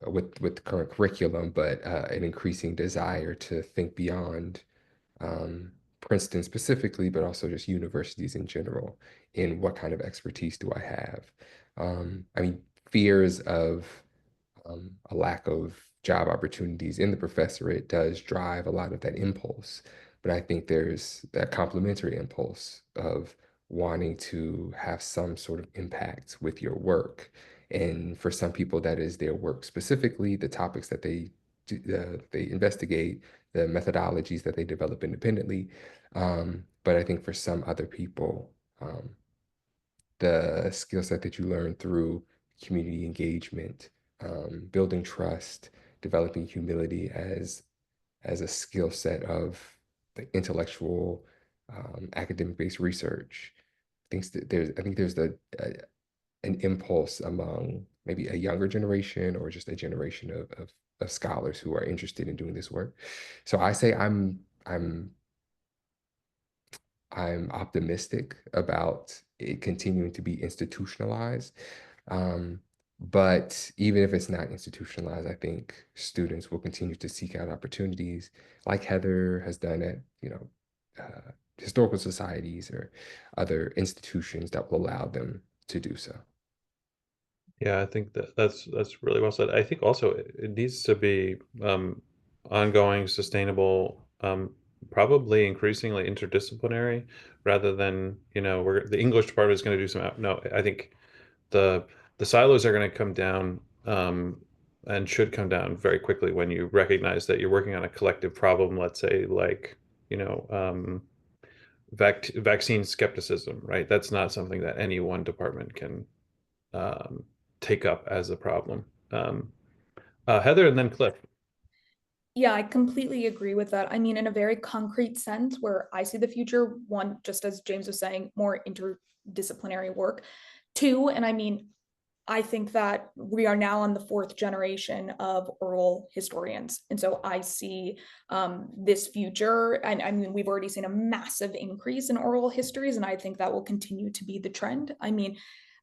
with the current curriculum, but an increasing desire to think beyond um, Princeton specifically, but also just universities in general, in what kind of expertise do I have? I mean, fears of a lack of job opportunities in the professorate does drive a lot of that impulse. But I think there's that complementary impulse of wanting to have some sort of impact with your work. And for some people, that is their work specifically, the topics that they investigate, the methodologies that they develop independently. But I think for some other people, the skill set that you learn through community engagement, building trust, developing humility as a skill set of the intellectual, academic-based research. I think there's an impulse among maybe a younger generation or just a generation of scholars who are interested in doing this work. So I say I'm optimistic about it continuing to be institutionalized. But even if it's not institutionalized, I think students will continue to seek out opportunities like Heather has done at, historical societies or other institutions that will allow them to do so. Yeah, I think that's really well said. I think also it needs to be ongoing, sustainable, probably increasingly interdisciplinary, rather than, the English department is going to do some. No, I think the silos are going to come down, and should come down very quickly when you recognize that you're working on a collective problem. Let's say, like, vaccine skepticism, right? That's not something that any one department can take up as a problem. Heather, and then Cliff. Yeah, I completely agree with that. I mean, in a very concrete sense, where I see the future, one, just as James was saying, more interdisciplinary work. Two, and I mean, I think that we are now on the fourth generation of oral historians. And so I see this future, and I mean, we've already seen a massive increase in oral histories, and I think that will continue to be the trend. I mean,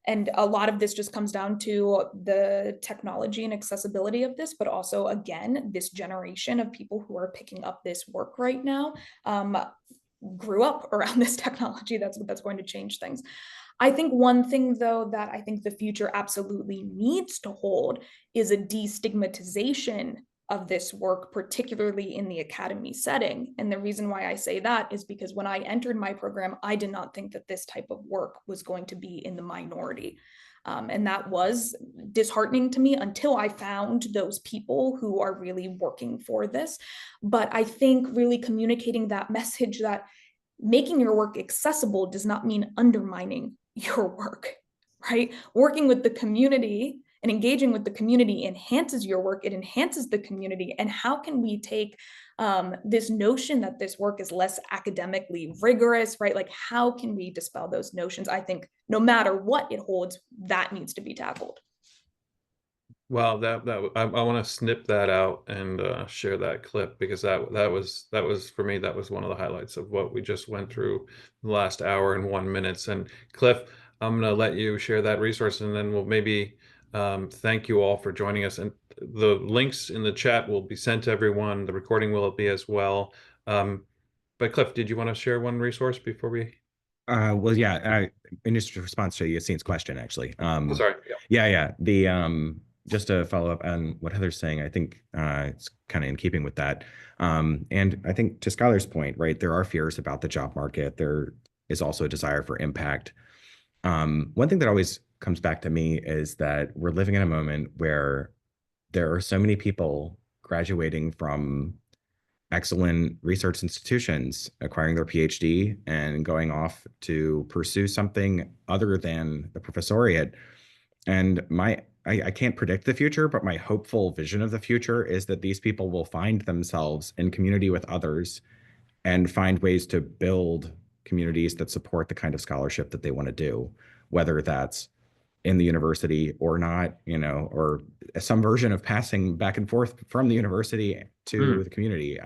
and a lot of this just comes down to the technology and accessibility of this, but also, again, this generation of people who are picking up this work right now grew up around this technology. That's going to change things. I think one thing, though, that I think the future absolutely needs to hold is a destigmatization of this work, particularly in the academy setting. And the reason why I say that is because when I entered my program, I did not think that this type of work was going to be in the minority. And that was disheartening to me until I found those people who are really working for this. But I think really communicating that message that making your work accessible does not mean undermining your work, right? Working with the community and engaging with the community enhances your work, it enhances the community. And how can we take this notion that this work is less academically rigorous, right? Like, how can we dispel those notions? I think no matter what it holds, that needs to be tackled. Well, I want to snip that out and share that clip, because that was for me, that was one of the highlights of what we just went through the last hour and 1 minute. And Cliff, I'm going to let you share that resource, and then we'll maybe thank you all for joining us. And the links in the chat will be sent to everyone. The recording will be as well. But Cliff, did you want to share one resource before we? Well, yeah, in just response to Yassine's question, actually. Sorry. Yeah. The just to follow up on what Heather's saying, I think it's kind of in keeping with that. And I think to Skylar's point, right, there are fears about the job market. There is also a desire for impact. One thing that always comes back to me is that we're living in a moment where there are so many people graduating from excellent research institutions, acquiring their Ph.D. and going off to pursue something other than the professoriate. And I can't predict the future, but my hopeful vision of the future is that these people will find themselves in community with others and find ways to build communities that support the kind of scholarship that they want to do, whether that's in the university or not, or some version of passing back and forth from the university to the community.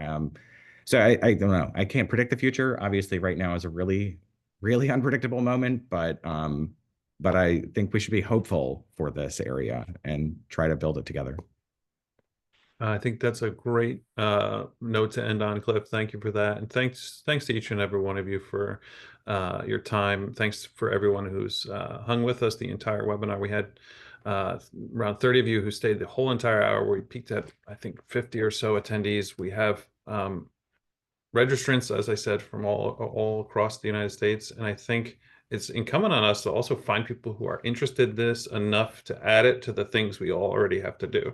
So I don't know. I can't predict the future. Obviously, right now is a really, really unpredictable moment, but I think we should be hopeful for this area and try to build it together. I think that's a great note to end on, Cliff. Thank you for that, and thanks to each and every one of you for your time. Thanks for everyone who's hung with us the entire webinar. We had around 30 of you who stayed the whole entire hour. We peaked at, I think, 50 or so attendees. We have registrants, as I said, from all across the United States, and I think it's incumbent on us to also find people who are interested in this enough to add it to the things we all already have to do.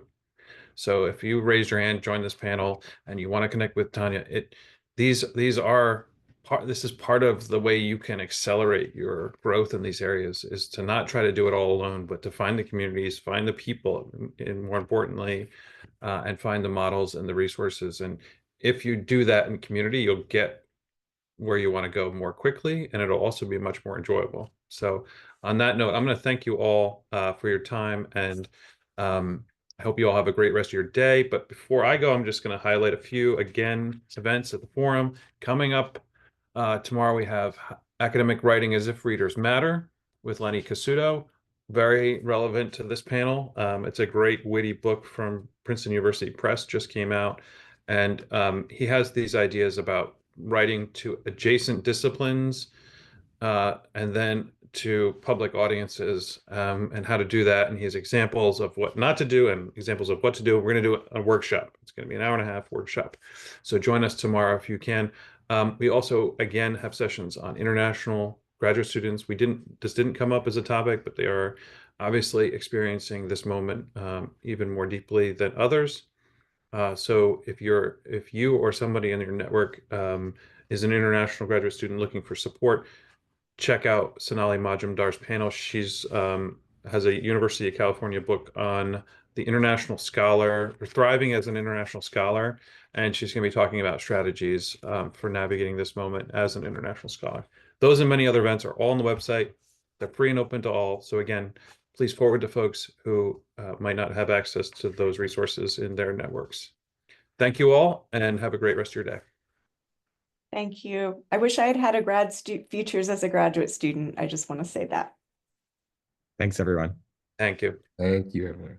So if you raise your hand, join this panel, and you want to connect with Tania, this is part of the way you can accelerate your growth in these areas, is to not try to do it all alone, but to find the communities, find the people, and more importantly, and find the models and the resources. And if you do that in community, you'll get where you want to go more quickly, and it'll also be much more enjoyable. So on that note, I'm going to thank you all for your time, and I hope you all have a great rest of your day. But before I go, I'm just going to highlight a few, again, events at the forum. Coming up tomorrow, we have Academic Writing as If Readers Matter with Lenny Casuto. Very relevant to this panel. It's a great witty book from Princeton University Press, just came out. And he has these ideas about writing to adjacent disciplines and then to public audiences and how to do that. And he has examples of what not to do and examples of what to do. We're going to do a workshop. It's going to be an 1.5-hour workshop. So join us tomorrow if you can. We also, again, have sessions on international graduate students. This didn't come up as a topic, but they are obviously experiencing this moment even more deeply than others. So if you or somebody in your network is an international graduate student looking for support, check out Sonali Majumdar's panel. She's has a University of California book on the international scholar, or thriving as an international scholar, and she's going to be talking about strategies for navigating this moment as an international scholar. Those and many other events are all on the website. They're free and open to all. So again, please forward to folks who might not have access to those resources in their networks. Thank you all, and have a great rest of your day. Thank you. I wish I had had a GradFUTURES as a graduate student. I just want to say that. Thanks, everyone. Thank you. Thank you, everyone.